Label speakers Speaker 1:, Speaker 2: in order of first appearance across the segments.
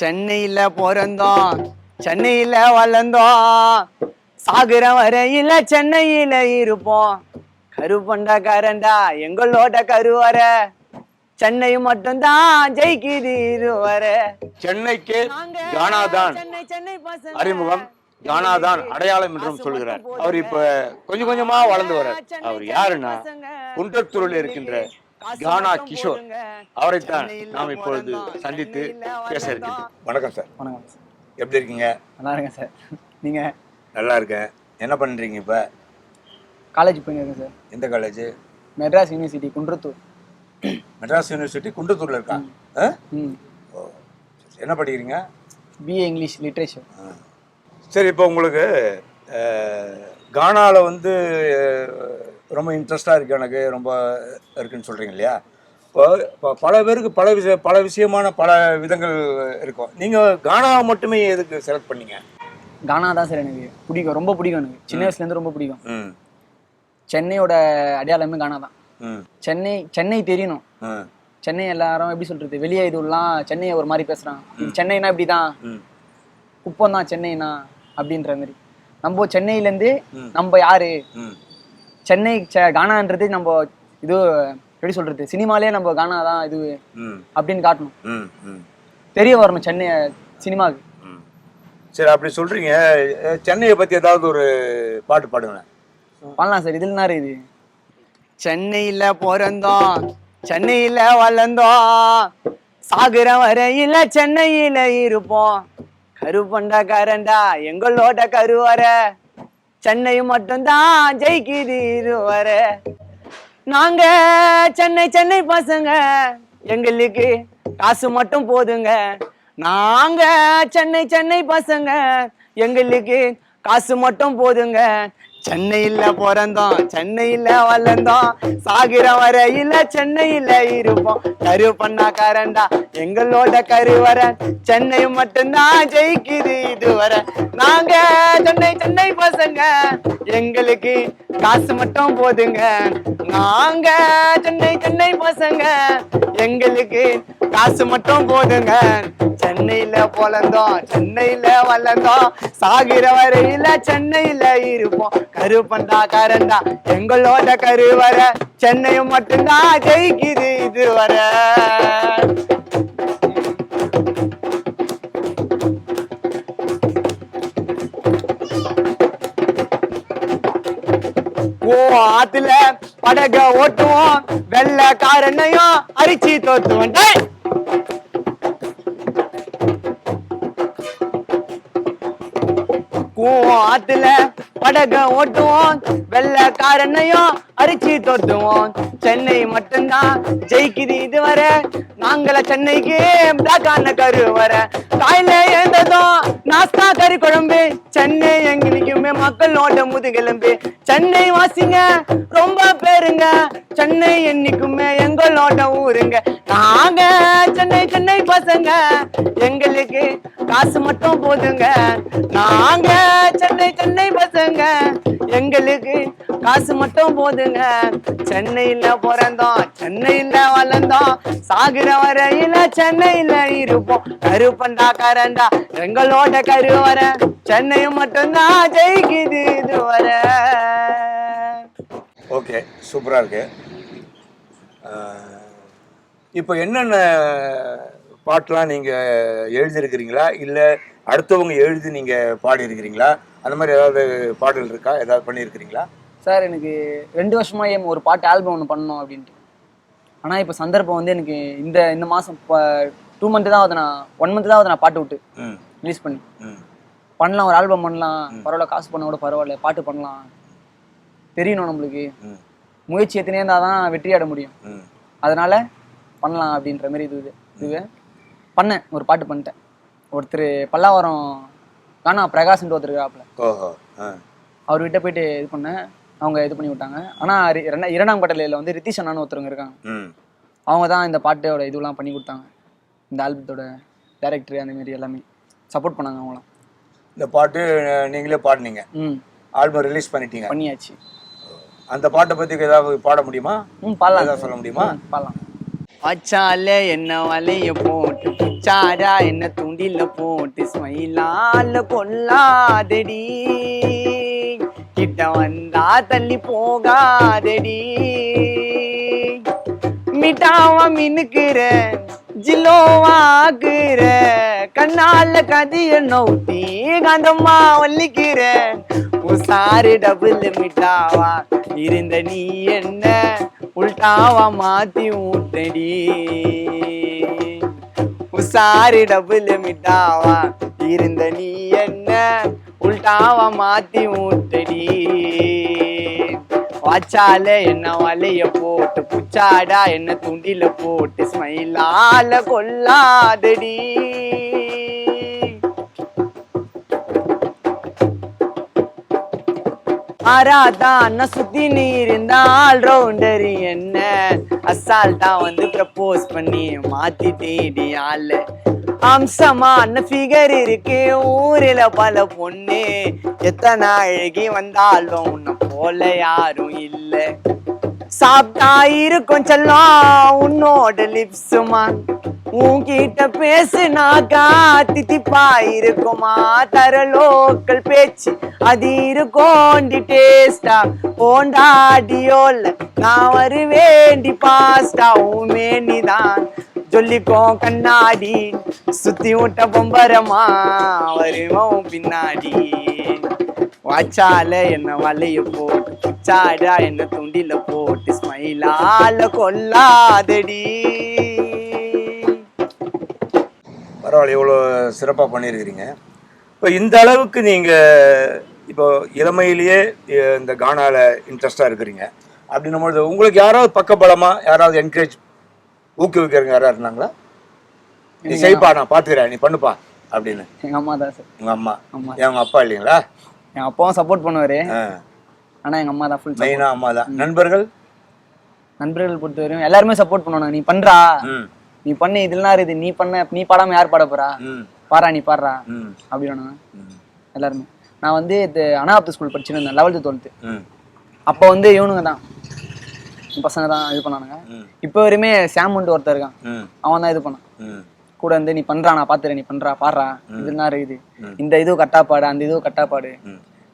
Speaker 1: சென்னையில பிறந்தோம், சென்னையில வளர்ந்தோம், சாகுற வரையில சென்னையில இருப்போம். கருப்பண்டா எங்களோட கருவற, சென்னை மட்டும்தான் ஜெயிக்குது இதுவரை.
Speaker 2: சென்னைக்கு கானாதான்
Speaker 1: சென்னை பசங்க
Speaker 2: அறிமுகம், கானாதான் அடையாளம் என்றும் சொல்கிறார். அவர் இப்ப கொஞ்சம் கொஞ்சமா வளர்ந்து வர்றார். அவர் யாருன்னா குன்றத்தூரில் இருக்கின்ற கானா கிஷோர். அவரைத்தான் நாம் இப்பொழுது சந்தித்து பேச இருக்கிறோம். வணக்கம் சார்.
Speaker 1: வணக்கம் சார்.
Speaker 2: எப்படி இருக்கீங்க?
Speaker 1: நல்லா இருக்கேன் சார். நீங்க?
Speaker 2: நல்லா இருக்கேன். என்ன பண்றீங்க இப்ப?
Speaker 1: காலேஜ் போயிருக்கேன் சார்.
Speaker 2: எந்த college?
Speaker 1: Madras university Kundrathur.
Speaker 2: Madras university குன்றத்தூர்ல இருக்கா? என்ன படிக்கிறீங்க?
Speaker 1: BA English literature.
Speaker 2: சரி, இப்போ உங்களுக்கு கானாவில் வந்து ரொம்ப இன்ட்ரெஸ்டாக இருக்குது, எனக்கு ரொம்ப இருக்குன்னு சொல்கிறீங்க இல்லையா? இப்போ பல பேருக்கு பல விஷயமான பல விதங்கள் இருக்கும். நீங்கள் கானாவை மட்டுமே எதுக்கு செலக்ட் பண்ணீங்க?
Speaker 1: கானா தான் சார் எனக்கு பிடிக்கும், ரொம்ப பிடிக்கும். எனக்கு சின்ன வயசுலேருந்து ரொம்ப பிடிக்கும். சென்னையோட அடையாளமே கானா தான். சென்னை தெரியணும். சென்னை எல்லாரும் எப்படி சொல்றது, வெளியே இதுலாம் சென்னையை ஒரு மாதிரி பேசுறாங்க. சென்னைனா இப்படிதான், குப்பம் தான் சென்னைனா அப்படின்ற மாதிரி. நம்ம சென்னையிலேருந்து நம்ம யாரு, சென்னை கானான்றது நம்ம இது எப்படி சொல்றது, சினிமாலே நம்ம கானா தான் இது அப்படின்னு காட்டணும், தெரிய வரணும் சென்னை சினிமாவுக்கு.
Speaker 2: சரி, அப்படி சொல்றீங்க. சென்னையை பத்தி ஏதாவது ஒரு பாட்டு பாடுங்களேன்.
Speaker 1: பாடலாம் சார். இதுல என்ன இது, சென்னையில பிறந்தோம், சென்னையில வளர்ந்தோம், சாகுற வரையில சென்னையில இருப்போம். கருப்பண்டா எங்களோட கருவற, சென்னை மட்டும்தான் ஜெயிக்குது இதுவரை. நாங்க சென்னை பசங்க, எங்களுக்கு காசு மட்டும் போதுங்க. நாங்க சென்னை பசங்க, எங்களுக்கு காசு மட்டும் போதுங்க. சென்னையில பிறந்தோம், சென்னையில வளர்ந்தோம், சாகிற வரையில சென்னையில இருப்போம். கருப்பண்ணா எங்களோட கருவற, சென்னை மட்டும்தான் ஜெயிக்குது இதுவரை. நாங்க சென்னை பசங்க, எங்களுக்கு காசு மட்டும் போதுங்க. நாங்க சென்னை பசங்க, எங்களுக்கு காசு மட்டும் போதுங்க. சென்னையில பிறந்தோம், சென்னையில வளர்ந்தோம், சாகிற வரையில சென்னையில இருப்போம். கருப்பண்டா எங்களோட கருவற, சென்னையும் மட்டும்தான் ஜெயிக்குது இதுவரை. ஆத்துல படக ஓட்டுவோம், வெள்ளக்காரனையும் அரிச்சி தோத்துவோம். ஆத்துல படக ஓட்டுவோம், வெள்ளக்காரனையும் அரிச்சி தோத்துவோம். சென்னை மட்டும்தான் ஜெயிக்குது இதுவரை. நாங்கள சென்னைக்கு பிளாக்கான கருவற, காயில எழுந்ததும் நாஸ்தா கறி குழம்பு. சென்னை எங்களுக்குமே மக்களோட முதுகெலும்பு. சென்னை வாசிங்க ரொம்ப பேருங்க, சென்னை என்னைக்குமே எங்களோட ஊருங்க. நாங்க சென்னை பசங்க, எங்களுக்கு காசு மட்டும் போதுங்க. நாங்க சென்னை பசங்க, எங்களுக்கு காசு மட்டும் போதுங்க. சென்னையில பிறந்தோம், சென்னையில வளர்ந்தோம், சாகுற வரையில சென்னையில இருப்போம். கருப்பண்டா எங்களோட கருவற, சென்னையும் மட்டும்தான் ஜெயிக்குது இதுவரை.
Speaker 2: ஓகே, சூப்பரா இருக்கு. இப்போ என்னென்ன பாட்டெலாம் நீங்கள் எழுதியிருக்கிறீங்களா, இல்லை அடுத்தவங்க எழுதி நீங்கள் பாடி இருக்கிறீங்களா? அந்த மாதிரி ஏதாவது பாடல் இருக்கா, ஏதாவது பண்ணியிருக்கிறீங்களா?
Speaker 1: சார், எனக்கு 2 வருஷமா ஒரு பாட்டு ஆல்பம் ஒன்று பண்ணணும் அப்படின்ட்டு. ஆனால் இப்போ சந்தர்ப்பம் வந்து எனக்கு இந்த மாதம் 2 மந்த் தான் ஆகுது, நான் 1 மந்த் தான் ஆகுது நான் பாட்டு விட்டு ரிலீஸ் பண்ணி. பண்ணலாம், ஒரு ஆல்பம் பண்ணலாம், பரவாயில்ல, காசு பண்ண கூட பரவாயில்ல, பாட்டு பண்ணலாம், தெரியணும் நம்மளுக்கு. முயற்சி எத்தனையே இருந்தால் தான் வெற்றியாட முடியும். அதனால பண்ணலாம் அப்படின்ற மாதிரி இதுவே பண்ணேன். ஒரு பாட்டு பண்ணிட்டேன். ஒருத்தர் பல்லாவரம் கானா பிரகாஷ்ன்ற ஒருத்தர் இருக்காப்புல, அவர்கிட்ட போயிட்டு இது பண்ணேன். அவங்க இது பண்ணி விட்டாங்க. ஆனால் 2ஆம் கட்டளையில் வந்து ரித்திஷ் அண்ணான்னு ஒருத்தவங்க இருக்காங்க, அவங்க தான் இந்த பாட்டோட இதுலாம் பண்ணி கொடுத்தாங்க. இந்த ஆல்பத்தோட டைரக்டர் அந்த மாதிரி எல்லாமே சப்போர்ட் பண்ணாங்க அவங்களாம்.
Speaker 2: இந்த பாட்டு நீங்களே பாடினீங்க, ஆல்பம் ரிலீஸ் பண்ணியாச்சு. அந்த பாட்டை பற்றி ஏதாவது பாட முடியுமா?
Speaker 1: பாடலாம்,
Speaker 2: சொல்ல முடியுமா?
Speaker 1: பாடலாம். அச்சாலே என்ன வலைய போட்டு புச்சாடா என்ன தூண்டில போட்டு ஸ்மைலால கொல்லாதடி, கிட்ட வந்தா தள்ளி போகாதடி, மிட்டாவா மினுக்குற ஜில்லோவாக்குற, கண்ணால கதிய நோட்டி காந்தம்மா வள்ளிக்கிற, உசாரு டபுள் மிட்டாவா இருந்த நீ என்ன உள்டாவா மாத்தி ஊட்டடி, உசாரு டபுள் மிட்டாவா இருந்த நீ என்ன உள்டாவா மாத்தி ஊட்டடி, வாச்சால என்ன வலைய போட்டு புச்சாடா என்ன துண்டில போட்டு ஸ்மைலால கொல்லாதடி. ஆராதான் சுத்தி நீர் இந்த ஆல் ரவுண்டர் என்ன அசால்ட்டா வந்து ப்ரப்போஸ் பண்ணி மாத்திட்டேடி ஆள, அம்சமான ஃபிகர் இருக்கு ஊரில பல பொண்ணு, எத்தனை அழகி வந்தாலும் உன்னை போல யாரும் இல்ல, சாப்பிட்டா இருக்கும் செல்லம் உன்னோட லிப்ஸுமா, உன்கிட்ட பேசுனாக்கா தித்திப்பா இருக்குமா, தர லோக்கல் பேச்சு அது இருக்கோண்டி டேஸ்டா, போண்டாடியோல நான் வருவேண்டி பாஸ்டா, உமேனிதான் சொல்லிக்கோ கண்ணாடி சுத்தி விட்ட பொம்பரமா வருவோம் பின்னாடி, வாச்சால என்ன வலைய போட்டு புச்சாடா என்ன துண்டில போட்டு ஸ்மைலால கொல்லாதடி.
Speaker 2: பரவாயில்ல, இவ்வளோ சிறப்பாக பண்ணியிருக்கிறீங்க. இப்போ இந்த அளவுக்கு நீங்கள் இப்போ இளமையிலேயே இந்த கானால இன்ட்ரெஸ்டாக இருக்கிறீங்க அப்படின்னும்போது உங்களுக்கு யாராவது பக்கபலமாக யாராவது என்கரேஜ் ஊக்குவிக்கிறவங்க யாராவது இருந்தாங்களா? நீ செய்ப்பா, நான் பார்த்துக்கிறேன், நீ பண்ணுப்பா அப்படின்னு.
Speaker 1: எங்கள் அம்மா தான் சார்.
Speaker 2: உங்கள் அம்மா? எங்கள் அப்பா இல்லைங்களா?
Speaker 1: என் அப்பாவும் சப்போர்ட் பண்ணுவாரு, ஆனா எங்க அம்மா தான் ஃபுல்
Speaker 2: மெயினா அம்மா தான். நண்பர்கள்
Speaker 1: பொறுத்தவரையும் எல்லாருமே சப்போர்ட் பண்ணுவாங்க. நீ பண்றா, நீ பண்ணு, இதெல்லாம் இது நீ பண்ண, நீ பாடாம யார் பாட போறா, பாரா நீ பாடுறா அப்படின்னு எல்லாருமே. நான் வந்து அனாப்த ஸ்கூல் படிச்சிருந்தேன் 11th 12th. அப்போ வந்து இவனுங்க தான் பசங்க தான் இது பண்ணானுங்க. இப்போ வரையுமே சாமுன்ட்டு ஒருத்தர் இருக்கான், அவன் தான் இது பண்ணான் கூட வந்து, நீ பண்றா நான் பாத்துறேன், நீ பண்றா பாடுறா இதெல்லாம் இருக்குது, இந்த இதுவும் கட்டா பாடு அந்த இதுவும் கட்டா பாடு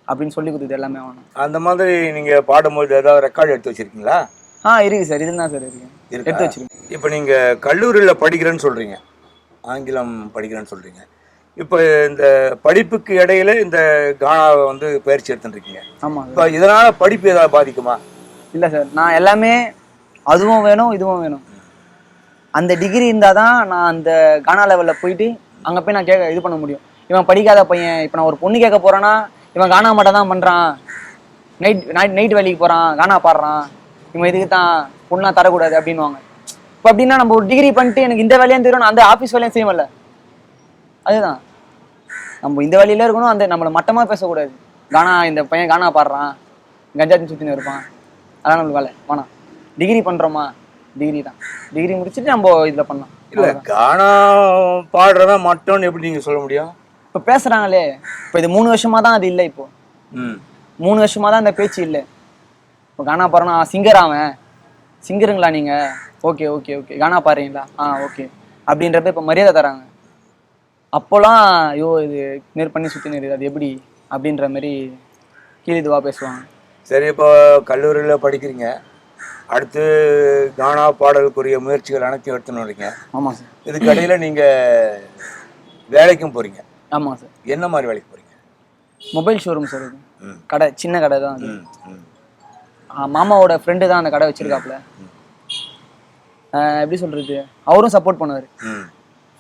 Speaker 1: அப்படின்னு சொல்லி கொடுத்தது எல்லாமே அவன். அந்த
Speaker 2: மாதிரி நீங்க பாடும்போது ஏதாவது ரெக்கார்டு எடுத்து வச்சிருக்கீங்களா?
Speaker 1: இருக்கு சார், இதுதான் சார் இருக்கு, எடுத்து வச்சிருக்கேன்.
Speaker 2: இப்போ நீங்க கல்லூரியில படிக்கிறேன்னு சொல்றீங்க, ஆங்கிலம் படிக்கிறேன்னு சொல்றீங்க. இப்போ இந்த படிப்புக்கு இடையில இந்த கானாவை வந்து பயிற்சி எடுத்துருக்கீங்க.
Speaker 1: ஆமா.
Speaker 2: இப்போ இதனால படிப்பு ஏதாவது பாதிக்குமா?
Speaker 1: இல்ல சார், நான் எல்லாமே அதுவும் வேணும் இதுவும் வேணும், அந்த டிகிரி இருந்தாதான் நான் அந்த கானா லெவல்ல போயிட்டு அங்க போய் நான் இது பண்ண முடியும். இவன் படிக்காத பையன், இப்போ நான் ஒரு பொண்ணு கேட்க போறேன்னா இவன் கானா மட்டும் தான் பண்றான், நைட் வேலைக்கு போறான், கானா பாடுறான், இவன் இதுக்கு தான் பொண்ணா தரக்கூடாது அப்படின்வாங்க. இப்போ அப்படின்னா நம்ம ஒரு டிகிரி பண்ணிட்டு எனக்கு இந்த வேலையும் தெரியும், நான் அந்த ஆஃபீஸ் வேலையும் செய்யல. அதுதான் நம்ம இந்த வேலையில இருக்கணும், அந்த நம்மளை மட்டமா பேசக்கூடாது. கானா இந்த பையன் கானா பாடுறான், கஞ்சாத்தி சுத்தின்னு இருப்பான், அதான் நம்மளுக்கு வேலை வேணாம். டிகிரி பண்றோமா, டிகிரி தான், டிகிரி முடிச்சுட்டு நம்ம இதுல பண்ணலாம்.
Speaker 2: இல்ல கானா பாடுறதா மட்டும்னு எப்படி நீங்க சொல்ல முடியும்?
Speaker 1: இப்ப பேசுறாங்களே, இப்ப இது 3 வருஷமா தான் அது இல்லை. இப்போ 3 வருஷமா தான் இந்த பேச்சு இல்லை. இப்போ கானா பாடுறா சிங்கர், அவன் சிங்கருங்களா நீங்க, ஓகே ஓகே ஓகே கானா பாடுறீங்களா, ஓகே அப்படின்றப்ப இப்ப மரியாதை தராங்க. அப்போலாம் ஐயோ இது நேர் பண்ணி சுத்தி நேரு அது எப்படி அப்படின்ற மாதிரி கீழ் இதுவா பேசுவாங்க.
Speaker 2: சரி, இப்போ கல்லூரியில படிக்கிறீங்க, அடுத்து கானா பாடலுக்குரிய முயற்சிகள் அனைத்தையும் எடுத்துன்னு வரீங்க.
Speaker 1: ஆமா சார்.
Speaker 2: இதுக்கு இடையில நீங்க வேலைக்கும் போறீங்க.
Speaker 1: ஆமா சார்.
Speaker 2: என்ன மாதிரி வேலைக்கு போறீங்க?
Speaker 1: மொபைல் ஷோரூம் சார், இது கடை, சின்ன கடை தான் அது. மாமாவோட ஃப்ரெண்டு தான் அந்த கடை வச்சிருக்காப்புல. எப்படி சொல்றது, அவரும் சப்போர்ட் பண்ணுவாரு.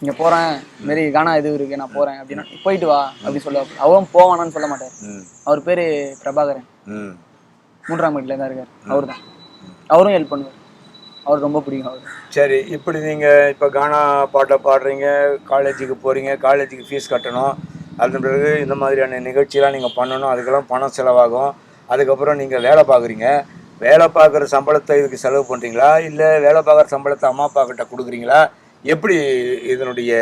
Speaker 1: இங்க போறேன் மாரி கானா இது இருக்கு நான் போறேன் அப்படின்னா போயிட்டு வா அப்படி சொல்லுவாரு. அவரும் போவானான்னு சொல்ல மாட்டாரு. அவர் பேரு பிரபாகரன், 3ஆம் வீட்டுல தான் இருக்காரு. அவரு தான், அவரும் ஹெல்ப் பண்ணுவார். அவர் ரொம்ப பிடிக்கும் அவர்.
Speaker 2: சரி, இப்படி நீங்க இப்ப கானா பாட்டை பாடுறீங்க, காலேஜுக்கு போறீங்க, காலேஜுக்கு ஃபீஸ் கட்டணும், அதன் பிறகு இந்த மாதிரியான நிகழ்ச்சியெல்லாம் நீங்க பண்ணணும், அதுக்கெல்லாம் பணம் செலவாகும். அதுக்கப்புறம் நீங்க வேலை பார்க்குறீங்க, வேலை பார்க்குற சம்பளத்தை இதுக்கு செலவு பண்றீங்களா, இல்லை வேலை பார்க்குற சம்பளத்தை அம்மா அப்பா கிட்ட கொடுக்குறீங்களா, எப்படி இதனுடைய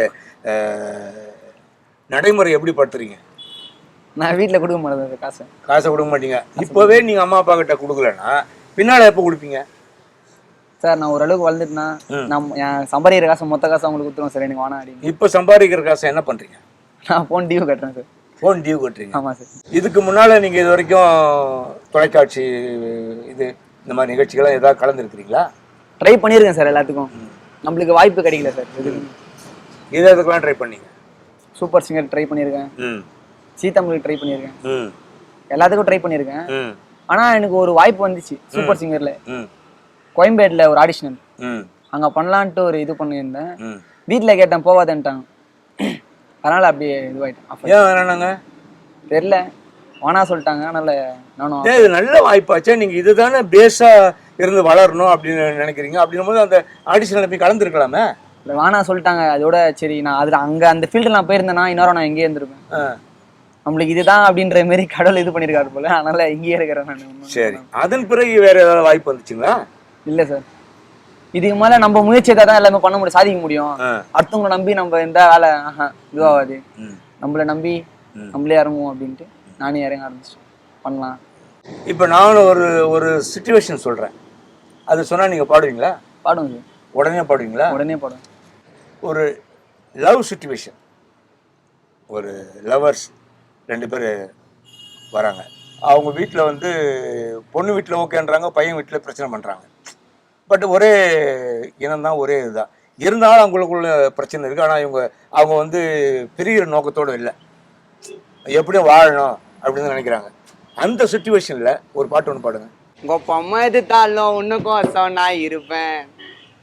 Speaker 2: நடைமுறை எப்படி படுத்துறீங்க?
Speaker 1: நான் வீட்டில் கொடுக்க மாட்டேன், காசை
Speaker 2: கொடுக்க மாட்டீங்க. இப்போவே நீங்கள் அம்மா அப்பா கிட்ட கொடுக்கலன்னா பின்னால் எப்போ கொடுப்பீங்க
Speaker 1: சார் நான் ஓரளவுக்கு வளர்ந்துட்டுனா என் சம்பாதிக்கிற காசு மொத்த காசு அவங்களுக்கு கொடுத்துருவோம் சார், எனக்கு வேணாம் அப்படின்னு.
Speaker 2: இப்போ சம்பாதிக்கிற காசை என்ன பண்றீங்க?
Speaker 1: நான் ஃபோன் டியூ கட்டுறேன் சார்.
Speaker 2: ஃபோன் டியூ கட்டுறீங்க?
Speaker 1: ஆமாம் சார்.
Speaker 2: இதுக்கு முன்னால நீங்க இது வரைக்கும் தொலைக்காட்சி இது இந்த மாதிரி நிகழ்ச்சிகள்லாம் ஏதாவது கலந்துருக்கிறீங்களா?
Speaker 1: ட்ரை பண்ணியிருக்கேன் சார், எல்லாத்துக்கும் நம்மளுக்கு வாய்ப்பு கிடைக்கல சார்.
Speaker 2: இது எதுக்கெல்லாம் ட்ரை பண்ணீங்க?
Speaker 1: சூப்பர் சிங்கர் ட்ரை பண்ணியிருக்கேன், ஜீ தமிழுக்கு ட்ரை பண்ணியிருக்கேன், எல்லாத்துக்கும் ட்ரை பண்ணியிருக்கேன். ஆனால் எனக்கு ஒரு வாய்ப்பு வந்துச்சு சூப்பர் சிங்கர்ல, கோயம்பேட்டில் ஒரு ஆடிஷனல், அங்கே பண்ணலான்ட்டு ஒரு இது பண்ணியிருந்தேன். வீட்டில் கேட்டேன், போவாதேன்ட்டாங்க. அதனால் அப்படியே இதுவாயிட்டேன்.
Speaker 2: ஏன் வேணாங்க
Speaker 1: தெரில, வானா சொல்லிட்டாங்க. அதனால நானும்
Speaker 2: இது நல்ல வாய்ப்பாச்சே, நீங்கள் இதுதானே பேஸாக இருந்து வளரணும் அப்படின்னு நினைக்கிறீங்க. அப்படின்னும் போது அந்த ஆடிஷனில் போய் கலந்துருக்கலாமே.
Speaker 1: வானா சொல்லிட்டாங்க. அதோட சரி, நான் அதில் அங்கே அந்த ஃபீல்டில் நான் போயிருந்தேன்னா இன்னொரு நான் எங்கேயே இருந்திருப்பேன். நம்மளுக்கு இதுதான் அப்படின்ற மாரி கடவுள் இது பண்ணியிருக்காரு போல, அதனால இங்கேயே இருக்கிறேன் நான்.
Speaker 2: சரி, அதன் பிறகு வேற ஏதாவது வாய்ப்பு வந்துச்சுங்களா?
Speaker 1: இல்லை சார், இதுக்கு மேலே நம்ம முயற்சியை தான் எல்லாமே பண்ண முடியும், சாதிக்க முடியும். அடுத்தவங்களை நம்பி நம்ம எந்த வேலை இதுவாகாது. நம்மளை நம்பி நம்மளே இறங்குவோம் அப்படின்ட்டு நானே இறங்க ஆரம்பிச்சிட்டேன், பண்ணலாம்.
Speaker 2: இப்போ நான் ஒரு சிச்சுவேஷன் சொல்கிறேன், அது சொன்னால் நீங்கள் பாடுவீங்களா?
Speaker 1: பாடுவோம் சார்.
Speaker 2: உடனே பாடுவீங்களா?
Speaker 1: உடனே பாடுவேன்.
Speaker 2: ஒரு லவ் சிச்சுவேஷன், ஒரு லவர்ஸ் 2 பேர் வராங்க. அவங்க வீட்டில் வந்து பொண்ணு வீட்டில் ஓகேன்றாங்க, பையன் வீட்டில் பிரச்சனை பண்ணுறாங்க. பட் ஒரே இனம்தான், ஒரே இதுதான். இருந்தாலும் அவங்களுக்குள்ள பிரச்சனை இருக்குது. ஆனால் அவங்க வந்து பிரிகிற நோக்கத்தோடு இல்லை, எப்படியும் வாழணும் அப்படின்னு நினைக்கிறாங்க. அந்த சுச்சுவேஷனில் ஒரு பாட்டு ஒன்று பாடுங்க.
Speaker 1: உங்கள் பொம்மை எதுத்தாலும் உன்னுக்கும் நான் இருப்பேன்,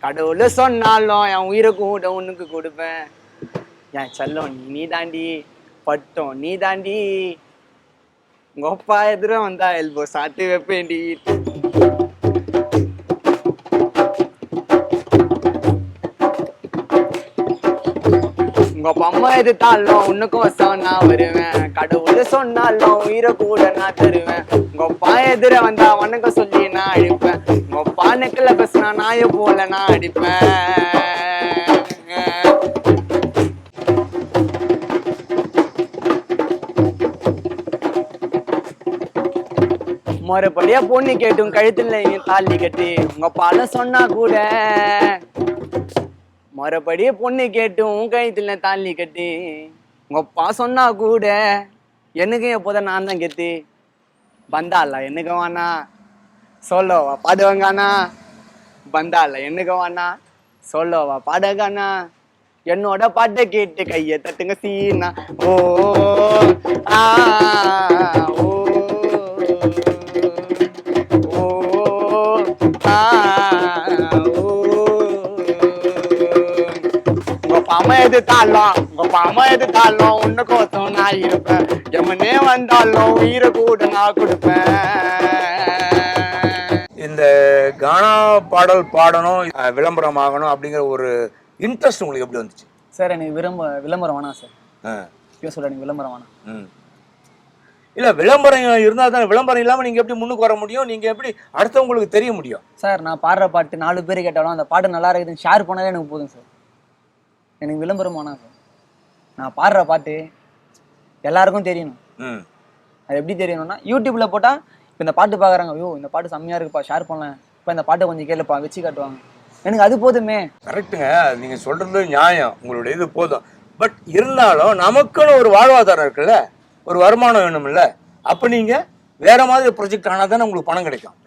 Speaker 1: கடவுள் சொன்னாலும் என் உயிரை கூட உனக்கு கொடுப்பேன், என் செல்லம் நீ தாண்டி, பட்டம் நீ தாண்டி, உங்க அப்பா எதிர வந்தா எல்போ சாத்து வைப்பேண்டி. உங்க பொம்மை எதுத்தாலும் உன்னுக்கும் நான் வருவேன், கடவுள் சொன்னாலும் உயிரை கூட நான் தருவேன், உங்க அப்பா எதிர வந்தா வணக்கம் சொல்லி நான் அடிப்பேன், உங்க அப்பா நெக்கில் பேசினா நாய போல நான் அடிப்பேன். மறுபடியா பொண்ணு கேட்டும் கழுத்துல தாலி கட்டி, உங்க பால சொன்னா கூட மறுபடியே பொண்ணு கேட்டும் கழுத்துல தாலி கட்டி, உங்க அப்பா சொன்னா கூட எனக்கு எப்போதான் நான் தான் கெத்து, பந்தால என்னக்கு வானா சொல்லவா பாடுவாங்கானா, பந்தால என்னக்கு வானா சொல்லவா பாடகானா, என்னோட பாட்டை கேட்டு கையை தட்டுங்க சீனா. ஓ ஆ ஓ பாம எதுத்தாலும் உன்னுக்கும் நான் இருப்பேன், எமனே வந்தாலும் உயிரை கூட நான் கொடுப்பேன்.
Speaker 2: இந்த கானா பாடல் பாடணும், விளம்பரம் ஆகணும் அப்படிங்கிற ஒரு இன்ட்ரெஸ்ட் உங்களுக்கு எப்படி வந்துச்சு?
Speaker 1: சார் எனக்கு விளம்பரம் வேணாம் சார். சொல்ல எனக்கு விளம்பரம் வேணாம்.
Speaker 2: இல்ல, விளம்பரம் இருந்தா தான், விளம்பரம் இல்லாம நீங்க எப்படி முன்னுக்கு வர முடியும்? நீங்க எப்படி அடுத்தவங்களுக்கு தெரிய முடியும்?
Speaker 1: சார் நான் பாடுற பாட்டு 4 பேர் கேட்டாலும் அந்த பாட்டு நல்லா இருக்குதுன்னு ஷேர் பண்ணாலே எனக்கு போதும் சார். எனக்கு விளம்பரம் வேணாம் சார். நான் பாடுற பாட்டு எல்லாருக்கும் தெரியணும். அது எப்படி தெரியணும்னா, யூடியூப்ல போட்டா இப்போ இந்த பாட்டு பாக்குறாங்க, ஐயோ இந்த பாட்டு செம்மையா இருக்குப்பா, ஷேர் பண்ணலாம், இப்போ இந்த பாட்டை கொஞ்சம் கேளுப்பா, வச்சு காட்டுவாங்க, எனக்கு அது போதுமே.
Speaker 2: கரெக்டுங்க, நீங்க சொல்றது நியாயம், உங்களுடைய இது போதும். பட் இருந்தாலும் நமக்குன்னு ஒரு வாழ்வாதாரம் இருக்குல்ல, ஒரு வருமானம் வேணும் இல்ல, அப்ப நீங்க வேற மாதிரி ப்ரொஜெக்ட் ஆனா தானே உங்களுக்கு பணம் கிடைக்கும்.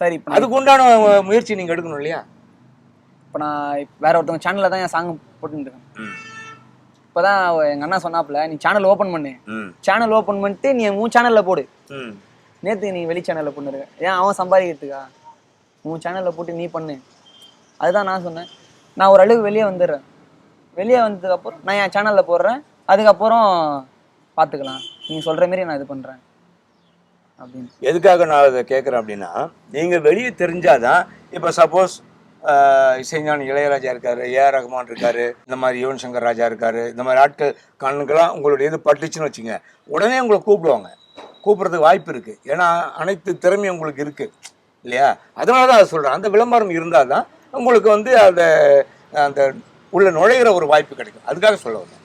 Speaker 1: சரி,
Speaker 2: அதுக்கு உண்டான முயற்சி நீங்க எடுக்கணும் இல்லையா?
Speaker 1: இப்போ நான் வேற ஒருத்தவங்க சேனல்ல தான் என் சாங் போட்டுருக்கேன். இப்போதான் எங்க அண்ணா சொன்னாப்புல, நீ சேனல் ஓப்பன் பண்ணு, சேனல் ஓப்பன் பண்ணிட்டு நீ உன் சேனல்ல போடு. நேத்து நீ வெளி சேனல்ல போட்டுருக்க, ஏன் அவன் சம்பாதிக்கிறதுக்கா? உன் சேனல்ல போட்டு நீ பண்ணு. அதுதான் நான் சொன்னேன். நான் ஒரு அளவுக்கு வெளியே வந்துடுறேன், வெளியே வந்ததுக்கு அப்புறம் நான் என் சேனல்ல போடுறேன், அதுக்கப்புறம் பார்த்துக்கலாம், நீங்க சொல்ற மாதிரி நான் இது பண்றேன் அப்படின்னு.
Speaker 2: எதுக்காக நான் அதை கேட்குறேன் அப்படின்னா, நீங்க வெளியே தெரிஞ்சாதான், இப்போ சப்போஸ் இசைஞானி இளையராஜா இருக்காரு, ஏஆர் ரஹ்மான் இருக்காரு, இந்த மாதிரி யுவன் சங்கர் ராஜா இருக்காரு, இந்த மாதிரி ஆட்கள் கண்ணுக்கெல்லாம் உங்களுடைய இது பட்டுச்சுன்னு வச்சுங்க, உடனே உங்களை கூப்பிடுவாங்க. கூப்பிட்றதுக்கு வாய்ப்பு இருக்கு, ஏன்னா அனைத்து திறமையும் உங்களுக்கு இருக்கு இல்லையா? அதனால தான் அதை சொல்றேன். அந்த விளம்பரம் இருந்தால் தான் உங்களுக்கு வந்து அந்த உள்ள நுழைகிற ஒரு வாய்ப்பு கிடைக்கும். அதுக்காக சொல்ல வந்தேன்.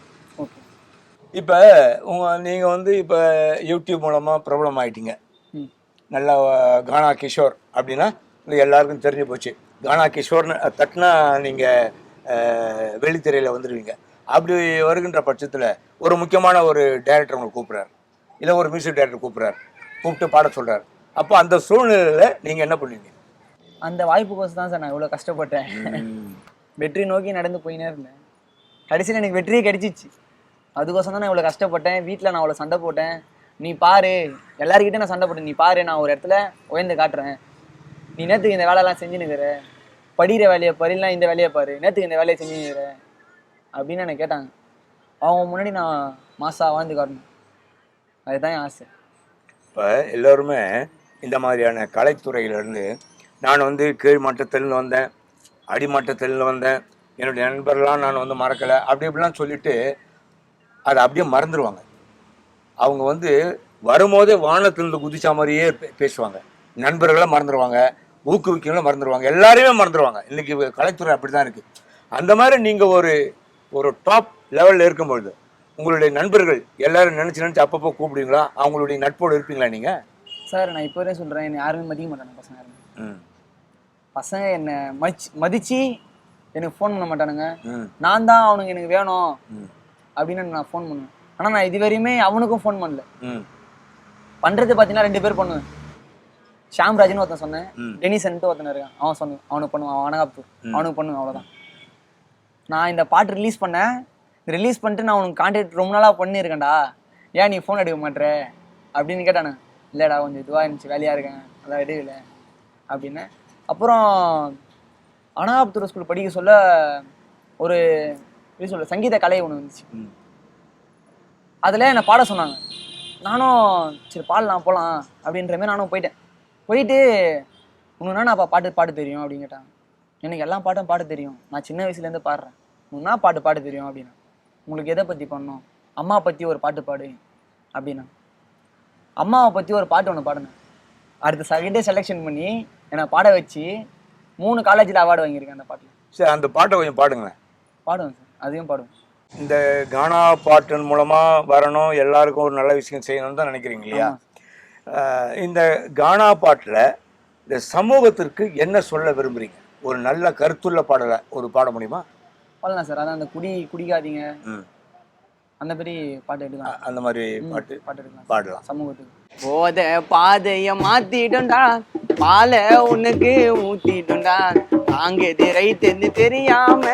Speaker 2: இப்போ நீங்கள் வந்து இப்போ யூடியூப் மூலமாக பிரபலம் ஆகிட்டீங்க, நல்லா கானா கிஷோர் அப்படின்னா இது எல்லாருக்கும் தெரிஞ்சு போச்சு. கானா கிஷோர்னு தட்டினா நீங்கள் வெளித்திரையில் வந்துடுவீங்க. அப்படி வருகின்ற பட்சத்தில் ஒரு முக்கியமான ஒரு டைரக்டர் உங்களை கூப்பிட்றாரு, இல்லை ஒரு மியூசிக் டைரக்டர் கூப்பிட்றாரு, கூப்பிட்டு பாட சொல்கிறார். அப்போ அந்த சூழ்நிலையில் நீங்கள் என்ன பண்ணுவீங்க?
Speaker 1: அந்த வாய்ப்புக்கோசம் தான் சார் நான் இவ்வளோ கஷ்டப்பட்டேன். வெற்றி நோக்கி நடந்து போயினே இருந்தேன். கடைசியில் எனக்கு வெற்றியே கிடைச்சிச்சு. அதுக்கோசம் தான் நான் இவ்வளோ கஷ்டப்பட்டேன். வீட்டில் நான் அவ்வளோ சண்டை போட்டேன். நீ பாரு, எல்லாருக்கிட்டே நான் சண்டை போட்டேன். நீ பாரு, நான் ஒரு இடத்துல உயர்ந்து காட்டுறேன். நீ நேற்றுக்கு இந்த வேலையெல்லாம் செஞ்சுன்னுக்கிற, படிக்கிற வேலையை பாருலாம், இந்த வேலையை பாரு, நேற்றுக்கு இந்த வேலையை செஞ்சுன்னுக்கிற அப்படின்னு என்னை கேட்டாங்க. அவங்க முன்னாடி நான் மாசா வாழ்ந்து காட்டணும், அதுதான் என் ஆசை.
Speaker 2: இப்போ எல்லோருமே இந்த மாதிரியான கலைத்துறையிலேருந்து நான் வந்து கீழ் மட்டத்திலிருந்து வந்தேன், அடிமட்டத்திலிருந்து வந்தேன், என்னுடைய நண்பர்லாம் நான் வந்து மறக்கலை அப்படி இப்படிலாம் சொல்லிட்டு அதை அப்படியே மறந்துடுவாங்க. அவங்க வந்து வரும்போதே வானத்திலிருந்து குதிச்சா மாதிரியே பேசுவாங்க. நண்பர்களை மறந்துடுவாங்க, ஊக்குவிக்கவங்களும் மறந்துடுவாங்க, எல்லாரையுமே மறந்துடுவாங்க. இன்றைக்கி கலைத்துறை அப்படி தான் இருக்குது. அந்த மாதிரி நீங்கள் ஒரு டாப் லெவலில் இருக்கும்பொழுது உங்களுடைய நண்பர்கள் எல்லாரும் நினச்சி அப்பப்போ கூப்பிடுவீங்களா? அவங்களுடைய நட்போடு இருப்பீங்களா நீங்கள்?
Speaker 1: சார் நான் இப்போ வரையும் சொல்கிறேன், என்னை யாருமே மதிக்க மாட்டாங்க பசங்க யாருமே. பசங்க என்னை மதித்து எனக்கு ஃபோன் பண்ண மாட்டானுங்க. நான் தான் அவனுக்கு எனக்கு வேணும் அப்படின்னு நான் ஃபோன் பண்ணுவேன். ஆனால் நான் இது வரையுமே அவனுக்கும் ஃபோன் பண்ணல. பண்ணுறது பார்த்தீங்கன்னா 2 பேர் பண்ணுவேன். ஷாம்ராஜ்னு ஒருத்தன் சொன்னேன், டெனிசன்ட்டு ஒருத்தன் இருக்கான், அவன் சொன்னேன், அவனுக்கு பண்ணுவான், அவன் வணகாப்பு அவனுக்கு பண்ணுவேன், அவ்வளோதான். நான் இந்த பாட்டு ரிலீஸ் பண்ணேன். ரிலீஸ் பண்ணிட்டு நான் உனக்கு கான்டாக்ட் ரொம்ப நாளாக பண்ணியிருக்கேன்டா, ஏன் நீ ஃபோன் எடுக்க மாட்டேற அப்படின்னு கேட்டானு. இல்லைடா கொஞ்சம் இதுவாக இருந்துச்சு, வேலையாக இருக்கேன், அதான் எடுக்கல அப்படின்னு. அப்புறம் அனாப்துர ஸ்கூல் படிக்க சொல்ல ஒரு எப்படி சொல்ல சங்கீத கலை ஒன்று வந்துச்சு. அதில் என்னை பாட சொன்னாங்க. நானும் சரி பாடலாம் போகலாம் அப்படின்ற மாதிரி நானும் போயிட்டு உனக்குன்னா நான் பாட்டு தெரியும் அப்படின்னு கேட்டாங்க. எனக்கு எல்லா பாட்டும் பாட தெரியும், நான் சின்ன வயசுலேருந்து பாடுறேன், உன்னா பாட்டு தெரியும் அப்படின்னா. உங்களுக்கு எதை பற்றி பண்ணணும்? அம்மா பற்றி ஒரு பாட்டு பாடு அப்படின்னா. அம்மாவை பற்றி ஒரு பாட்டு ஒன்று பாடினேன். அடுத்த செகண்டே செலெக்ஷன் பண்ணி என்னை பாட வச்சு 3 காலேஜில் அவார்டு வாங்கியிருக்கேன் அந்த பாட்டில்.
Speaker 2: சரி, அந்த பாட்டை கொஞ்சம் பாடுங்களேன்.
Speaker 1: பாடுவேன் சார், அதையும் பாடுவேன்.
Speaker 2: இந்த கானா பாட்டின் மூலமாக வரணும், எல்லாருக்கும் ஒரு நல்ல விஷயம் செய்யணும்னு தான் நினைக்கிறீங்க இல்லையா? இந்த கானா பாட்டில் இந்த சமூகத்திற்கு என்ன சொல்ல விரும்புகிறீங்க? ஒரு நல்ல கருத்துள்ள பாடலை பாட முடியுமா?
Speaker 1: பாடலாம் சார். அதான் அந்த குடிக்காதீங்க அந்த மாதிரி பாட்டு எடுக்கலாம்.
Speaker 2: அந்த மாதிரி பாட்டு
Speaker 1: எடுக்கலாம்,
Speaker 2: பாடலாம்
Speaker 1: சமூகத்துக்கு. போத பாதைய மாத்திடும்டா, பாலை உனக்கு ஊத்திடும்டா, தாங்கது ரைட்டு தெரியாம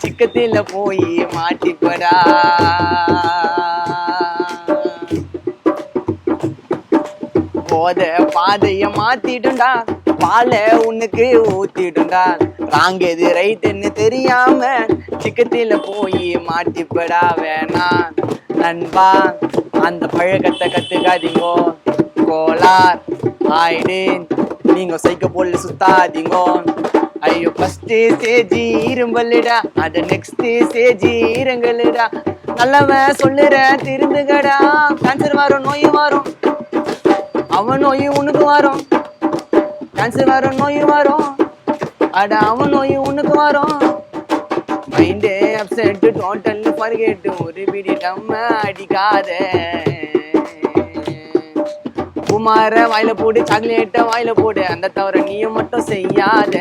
Speaker 1: சிக்கத்துல போய் மாட்டிப்படா. போத பாதைய மாத்திடும்டா, பாலை உனக்கு ஊத்திடும்டா, தாங்கது ரைட்டுன்னு தெரியாம சிக்கத்துல போய் மாட்டிப்படா. வேணா நண்பா அந்த பழக்கத்தை கத்துக்காதீங்கோ, கோலார் ஆயிடு நீங்க சைக்க போல சுத்தாதீங்கோ. ஐயோ ஃபர்ஸ்ட் ஸ்டேஜ் இரும்பல்லுடா, அது நெக்ஸ்ட் ஸ்டேஜ் இருங்கல்லுடா. நல்லவன் சொல்லுறேன் திருந்துகடா, கேன்சர் வரும் நோய் வரும், அவன் நோய் உனக்கு வரும். கேன்சர் வரும் நோய் வரும், அட அவன் நோய் உனக்கு வரும். மைண்டே அப்செட் டோட்டல் ஃபர்கெட், ஒரு பிடி நம்ம அடிக்காத. குமார வாயில போடு, சாக்லேட்ட வாயில போடு, அந்த தவிர நீயும் மட்டும் செய்யாத.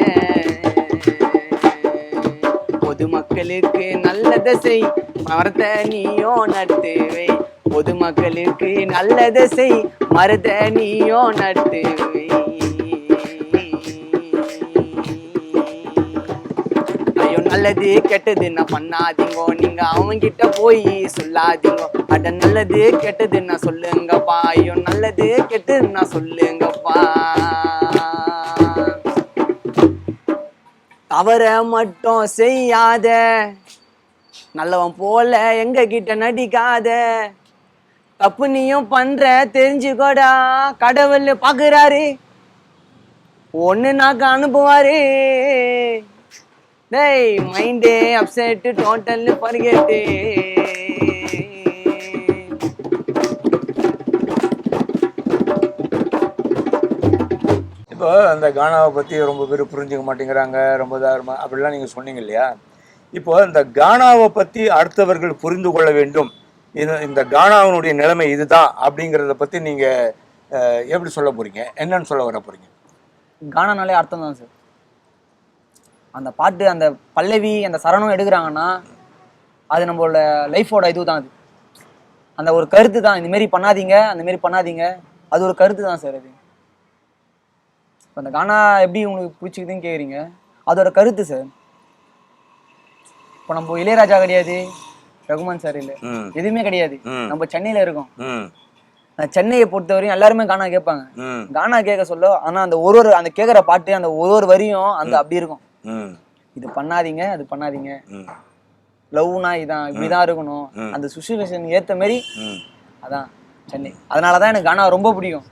Speaker 1: பொதுமக்களுக்கு நல்லதை செய், மரத்தை நீயோ நட்டு வை. பொதுமக்களுக்கு நல்லதை செய், மரத்தை நீயோ நட்டு வை. நல்லது கெட்டதுன்னா பண்ணாதீங்கோ, நீங்க அவங்கிட்ட போய் சொல்லாதீங்கோ. அட நல்லது கெட்டதுன்னா சொல்லுங்கப்பா, ஐயோ நல்லது கெட்டதுன்னா சொல்லுங்கப்பா. தவற மட்டும் செய்யாத, நல்லவன் போல எங்க கிட்ட நடிக்காத. தப்பு நீயும் பண்ற தெரிஞ்சுக்கோடா, கடவுள் பாக்குறாரு, ஒண்ணு நாக்கு அனுப்புவாரு. டேய் மைண்டே அப்செட் டோட்டல் ஃபர்கெட்.
Speaker 2: இப்போ அந்த கானாவை பற்றி ரொம்ப பேர் புரிஞ்சுக்க மாட்டேங்கிறாங்க, ரொம்ப தாரமாக அப்படிலாம் நீங்கள் சொன்னீங்க இல்லையா? இப்போ இந்த கானாவை பற்றி அடுத்தவர்கள் புரிந்து கொள்ள வேண்டும், இந்த கானாவினுடைய நிலைமை இதுதான் அப்படிங்கிறத பற்றி நீங்கள் எப்படி சொல்ல போகிறீங்க? என்னன்னு சொல்ல வர போகிறீங்க?
Speaker 1: கானானாலே அர்த்தம் தான் சார். அந்த பாட்டு அந்த பல்லவி அந்த சரணம் எடுக்கிறாங்கன்னா அது நம்மளோட லைஃபோட இதுதான். அது அந்த ஒரு கருத்து தான். இந்த மாதிரி பண்ணாதீங்க, அந்த மாதிரி பண்ணாதீங்க, அது ஒரு கருத்து தான் சார். அது இப்போ அந்த கானா எப்படி உங்களுக்கு பிடிச்சிக்குதுன்னு கேட்குறீங்க, அதோட கருத்து சார். இப்போ நம்ம இளையராஜா கிடையாது, ரகுமான் சார் இல்லை, எதுவுமே கிடையாது. நம்ம சென்னையில இருக்கோம். சென்னையை பொறுத்தவரையும் எல்லாருமே கானா கேட்பாங்க. கானா கேட்க சொல்ல, ஆனா அந்த ஒரு அந்த கேட்குற பாட்டு அந்த ஒரு வரியும் அந்த அப்படி இருக்கும். இது பண்ணாதீங்க, அது பண்ணாதீங்க, லவ்னா இதான் இப்படிதான் இருக்கணும், அந்த சுச்சுவேஷன் ஏத்த மாதிரி. அதான் சென்னை. அதனாலதான் எனக்கு கானா ரொம்ப பிடிக்கும்.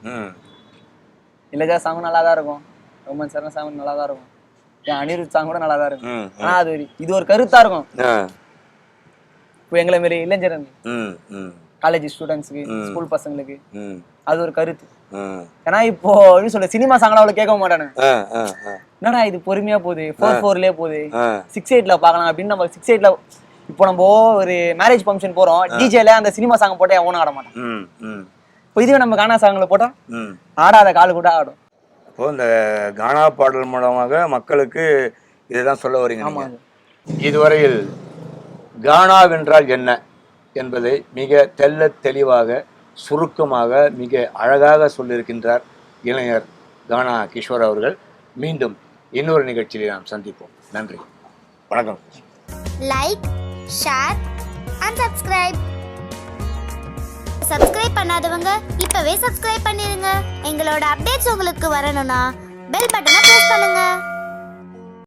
Speaker 1: இளையராஜா சாங் நல்லா தான் இருக்கும், ரகுமான் சார் சாங் நல்லா தான் இருக்கும், அனிருத் சாங் கூட நல்லா தான் இருக்கும். ஆனா அது இது ஒரு கருத்தா இருக்கும். இப்போ எங்களை மாரி இளைஞர்கள், காலேஜ் ஸ்டூடெண்ட்ஸுக்கு, ஸ்கூல் பசங்களுக்கு அது ஒரு கருத்து. ஏன்னா இப்போ எப்படி சொல்ல, சினிமா சாங்லாம் அவ்வளவு கேட்க மாட்டானுங்க. என்னடா இது பொறுமையா போகுது, 4/4லயே போகுது, 6/8ல பாக்கலாம் அப்படின்னு. நம்ம 6/8ல இப்போ நம்ம ஒரு மேரேஜ் ஃபங்க்ஷன் போறோம், டிஜேல அந்த சினிமா சாங் போட்டா எவனும் ஆட மாட்டான். இப்போ இதுவே நம்ம கானா சாங்ல போட்டா ஆடாத கால் கூட ஆடும்.
Speaker 2: இப்போ இந்த கானா பாடல் மூலமாக மக்களுக்கு இதுதான் சொல்ல வரீங்க. இதுவரையில் கானாவென்றால் என்ன என்பதை மிக தெள்ள தெளிவாக சுருக்கமாக மிக அழகாக சொல்லியிருக்கின்றார் இளைஞர் கானா கிஷோர் அவர்கள். மீண்டும் இன்னொரு நிகழ்ச்சியில் நாம் சந்திப்போம். நன்றி, வணக்கம்.
Speaker 3: Like, share and subscribe. Subscribe பண்ணாதவங்க இப்பவே சப்ஸ்கிரைப் பண்ணிருங்க. எங்களோட அப்டேட்ஸ் உங்களுக்கு வரணும்னா பெல் பட்டனை பிரஸ் பண்ணுங்க.